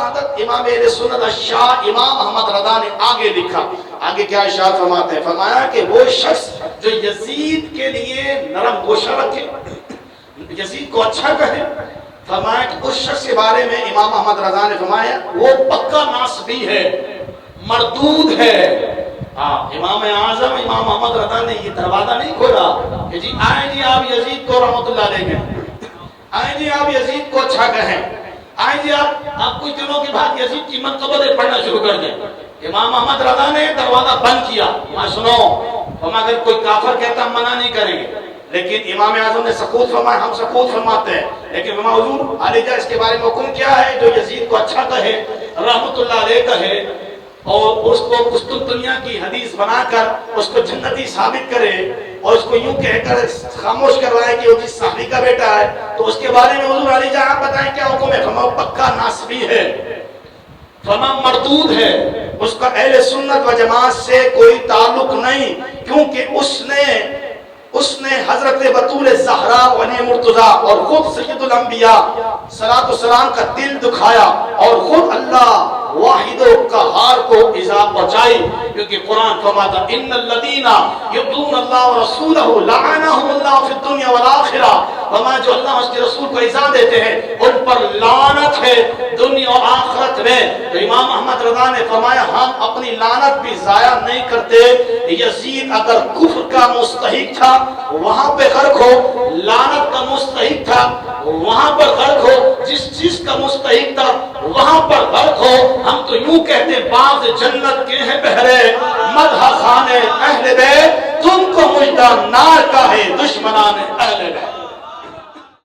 عادت امام اہل سنت الشاہ امام احمد رضا نے آگے لکھا. آگے کیا ارشاد فرماتے ہیں؟ فرمایا کہ وہ شخص جو یزید کے لیے نرم گوشہ رکھے، یزید کو اچھا کہے، فرمایا کہ اس شخص کے بارے میں امام احمد رضا نے فرمایا وہ پکا ناصبی ہے، مردود ہے. امام اعظم امام احمد رضا نے یہ دروازہ نہیں کھولا کہ جی آئیں جی آپ یزید کو رحمت اللہ علیہ کہیں، آئیں جی آپ یزید کو اچھا کہیں، آئیں جی آپ کچھ دنوں کے بعد یزید کی منقبتیں پڑھنا شروع کر دیں. امام احمد رضا نے دروازہ بند کیا. سنو، ہم اگر کوئی کافر کہتا ہم منع نہیں کریں گے، لیکن امام اعظم نے سکوت فرمایا، ہم سکوت فرماتے ہیں. لیکن امام حضور علیہ اس کے بارے میں حکم کیا ہے؟ جو یزید کو اچھا کہے، رحمت اللہ علیہ کہے، اور اس کو قسطنطنیہ کی حدیث بنا کر اس کو جنتی ثابت کرے، اور اس کو یوں کہہ کر خاموش کروائے کہ وہ جس صحابی کا بیٹا ہے، تو اس کے بارے میں حضور علیہ آپ بتائیں کیا حکم ہے؟ فرمایا پکا ناصبی ہے، فرمایا مردود ہے، اس کا اہل سنت و جماعت سے کوئی تعلق نہیں، کیونکہ اس نے حضرت بطول زہرا ونی مرتضیٰ اور خود سید الانبیاء صلاۃ والسلام کا دل دکھایا، اور خود اللہ واحد و قہار کو ایذا پہنچائی. کیونکہ قرآن فرماتا ان الذین یؤذون اللہ ورسولہ لعنہم اللہ فی الدنیا والآخرہ، فرمایا جو اللہ اس کے رسول کو ایذا دیتے ہیں ان پر لعنت ہے دنیا و آخرت میں. تو امام احمد رضا نے فرمایا ہم اپنی لعنت بھی ضائع نہیں کرتے. یزید اگر کفر کا مستحق تھا وہاں پہ غرق ہو، لعنت کا مستحق تھا وہاں پر غرق ہو، جس چیز کا مستحق تھا وہاں پر غرق ہو. ہم تو یوں کہتے باغ جنت کے ہیں بہرے، مدح خانے اہل بیت، تم کو مجدہ نار کا ہے دشمنان اہل بیت.